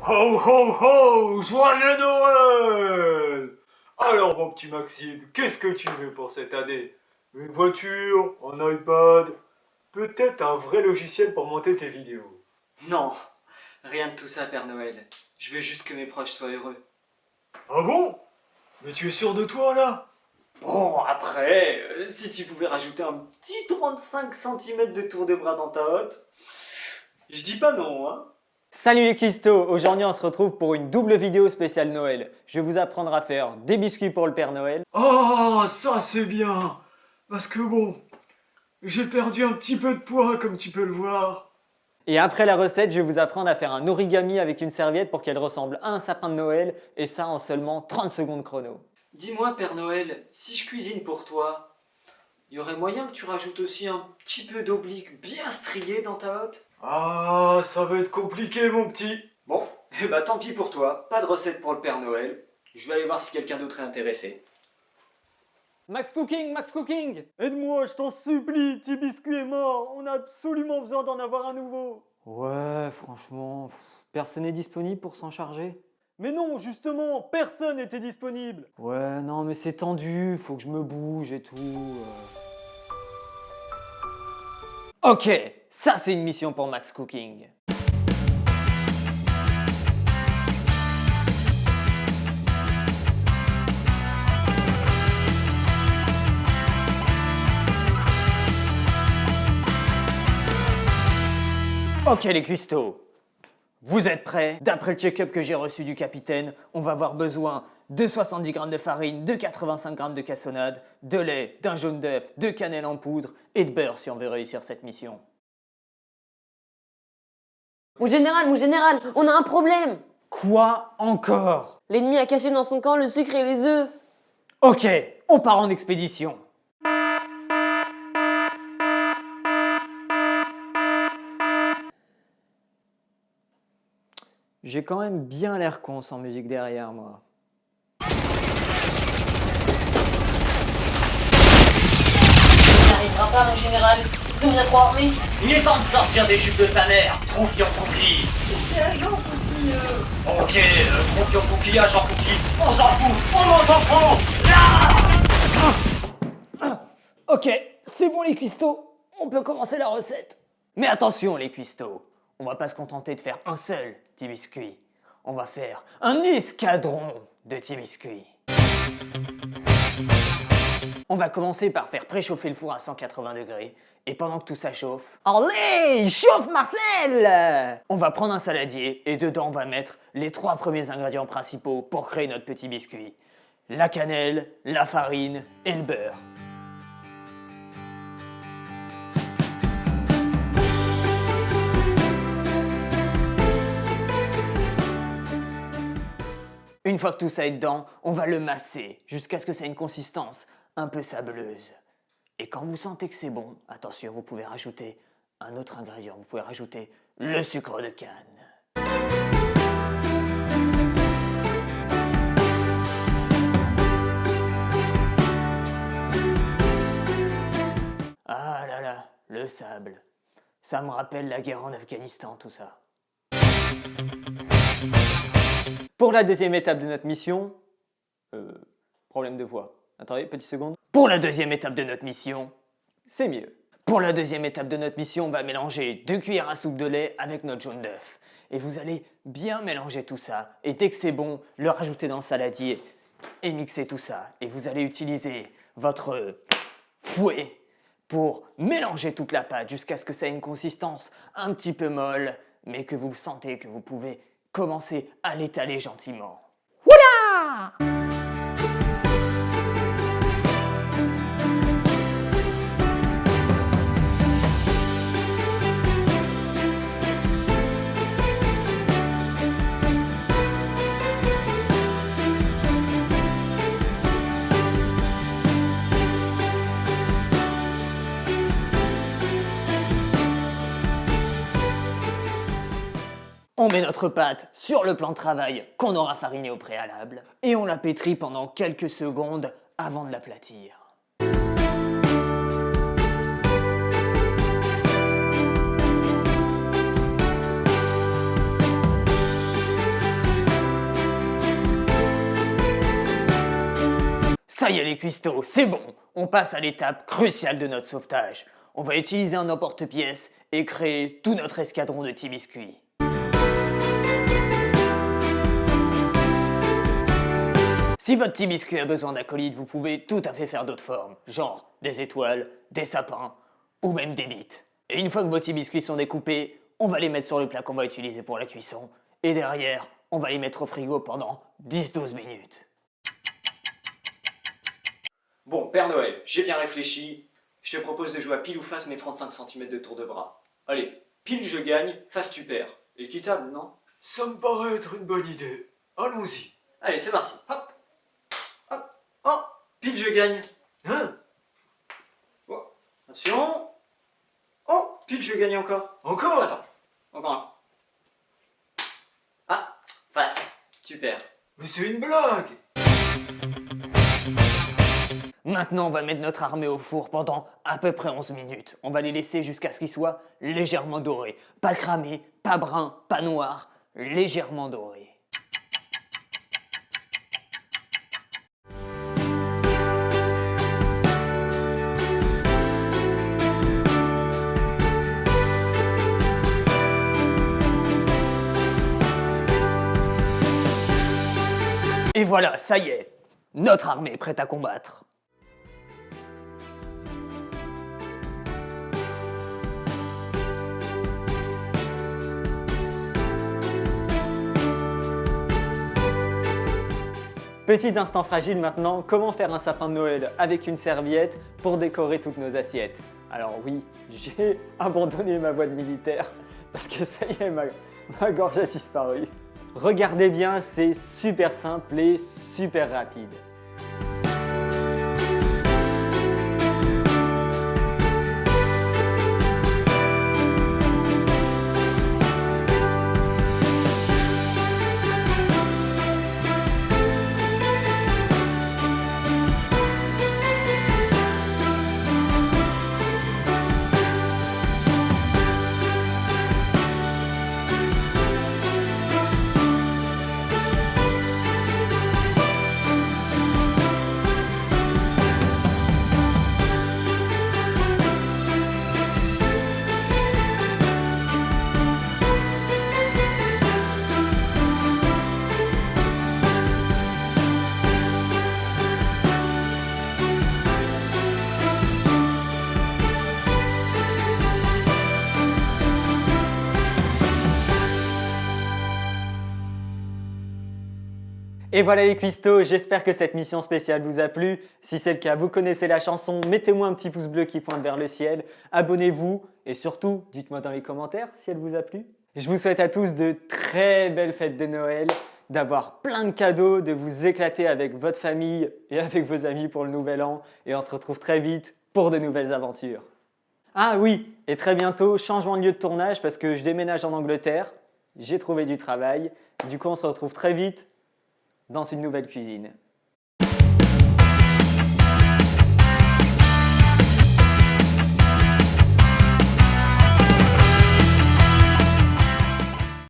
Ho ho ho, joyeux Noël! Alors mon petit Maxime, qu'est-ce que tu veux pour cette année? Une voiture, un iPad, peut-être un vrai logiciel pour monter tes vidéos. Non, rien de tout ça, Père Noël. Je veux juste que mes proches soient heureux. Ah bon? Mais tu es sûr de toi là? Bon, après, si tu pouvais rajouter un petit 35 cm de tour de bras dans ta hotte, je dis pas non, hein. Salut les cuistots, aujourd'hui on se retrouve pour une double vidéo spéciale Noël. Je vais vous apprendre à faire des biscuits pour le Père Noël. Oh, ça c'est bien! Parce que bon, j'ai perdu un petit peu de poids comme tu peux le voir. Et après la recette, je vais vous apprendre à faire un origami avec une serviette pour qu'elle ressemble à un sapin de Noël, et ça en seulement 30 secondes chrono. Dis-moi, Père Noël, si je cuisine pour toi, y aurait moyen que tu rajoutes aussi un petit peu d'oblique bien strié dans ta hotte? Ah, ça va être compliqué mon petit. Bon, et bah tant pis pour toi, pas de recette pour le Père Noël. Je vais aller voir si quelqu'un d'autre est intéressé. Max Cooking, aide-moi, je t'en supplie, petit biscuit est mort, on a absolument besoin d'en avoir un nouveau. Ouais, franchement, personne n'est disponible pour s'en charger. Mais non, justement, personne n'était disponible. Ouais, non, mais c'est tendu, faut que je me bouge et tout. Ok, ça c'est une mission pour Max Cooking. Ok les cuistots, vous êtes prêts? D'après le check-up que j'ai reçu du capitaine, on va avoir besoin de 70 g de farine, de 85 g de cassonade, de lait, d'un jaune d'œuf, de cannelle en poudre et de beurre si on veut réussir cette mission. Mon général, on a un problème. Quoi encore? L'ennemi a caché dans son camp le sucre et les œufs. Ok, on part en expédition. J'ai quand même bien l'air con sans musique derrière moi. On n'arrivera pas, mon général. Ils sont bien trop armés. Il est temps de sortir des jupes de ta mère, Tronfion Cookie. C'est agent, petit. Ok, Tronfion Cookie, agent Cookie, on s'en fout, on monte en front. Ok, c'est bon les cuistots, on peut commencer la recette. Mais attention les cuistots, on va pas se contenter de faire un seul petit biscuit. On va faire un escadron de petits biscuits. On va commencer par faire préchauffer le four à 180 degrés. Et pendant que tout ça chauffe... Allez, chauffe Marcel! On va prendre un saladier et dedans on va mettre les 3 premiers ingrédients principaux pour créer notre petit biscuit. La cannelle, la farine et le beurre. Une fois que tout ça est dedans, on va le masser jusqu'à ce que ça ait une consistance un peu sableuse. Et quand vous sentez que c'est bon, attention, vous pouvez rajouter un autre ingrédient, vous pouvez rajouter le sucre de canne. Ah là là, le sable. Ça me rappelle la guerre en Afghanistan, tout ça. Pour la deuxième étape de notre mission... problème de voix. Attendez, petite seconde. Pour la deuxième étape de notre mission, c'est mieux. Pour la deuxième étape de notre mission, on va mélanger 2 cuillères à soupe de lait avec notre jaune d'œuf. Et vous allez bien mélanger tout ça. Et dès que c'est bon, le rajouter dans le saladier et mixer tout ça. Et vous allez utiliser votre fouet pour mélanger toute la pâte jusqu'à ce que ça ait une consistance un petit peu molle, mais que vous sentez que vous pouvez commencer à l'étaler gentiment. Voilà! On met notre pâte sur le plan de travail qu'on aura fariné au préalable et on la pétrit pendant quelques secondes avant de l'aplatir. Ça y est les cuistots, c'est bon. On passe à l'étape cruciale de notre sauvetage. On va utiliser un emporte-pièce et créer tout notre escadron de petits biscuits. Si votre petit biscuit a besoin d'acolytes, vous pouvez tout à fait faire d'autres formes, genre des étoiles, des sapins ou même des bites. Et une fois que vos petits biscuits sont découpés, on va les mettre sur le plat qu'on va utiliser pour la cuisson. Et derrière, on va les mettre au frigo pendant 10-12 minutes. Bon, Père Noël, j'ai bien réfléchi. Je te propose de jouer à pile ou face mes 35 cm de tour de bras. Allez, pile je gagne, face tu perds. Équitable, non? Ça me paraît être une bonne idée. Allons-y. Allez, c'est parti. Hop. Hop. Oh, pile je gagne. Hein? Oh, attention. Oh, pile je gagne encore. Encore? Attends, encore un. Ah, face. Tu perds. Mais c'est une blague. Maintenant, on va mettre notre armée au four pendant à peu près 11 minutes. On va les laisser jusqu'à ce qu'ils soient légèrement dorés. Pas cramés, pas bruns, pas noirs, légèrement dorés. Et voilà, ça y est, notre armée est prête à combattre. Petit instant fragile maintenant, comment faire un sapin de Noël avec une serviette pour décorer toutes nos assiettes? Alors oui, j'ai abandonné ma voie de militaire parce que ça y est, ma gorge a disparu. Regardez bien, c'est super simple et super rapide. Et voilà les cuistots, j'espère que cette mission spéciale vous a plu. Si c'est le cas, vous connaissez la chanson, mettez-moi un petit pouce bleu qui pointe vers le ciel, abonnez-vous et surtout, dites-moi dans les commentaires si elle vous a plu. Je vous souhaite à tous de très belles fêtes de Noël, d'avoir plein de cadeaux, de vous éclater avec votre famille et avec vos amis pour le nouvel an et on se retrouve très vite pour de nouvelles aventures. Ah oui, et très bientôt, changement de lieu de tournage parce que je déménage en Angleterre, j'ai trouvé du travail, du coup on se retrouve très vite dans une nouvelle cuisine.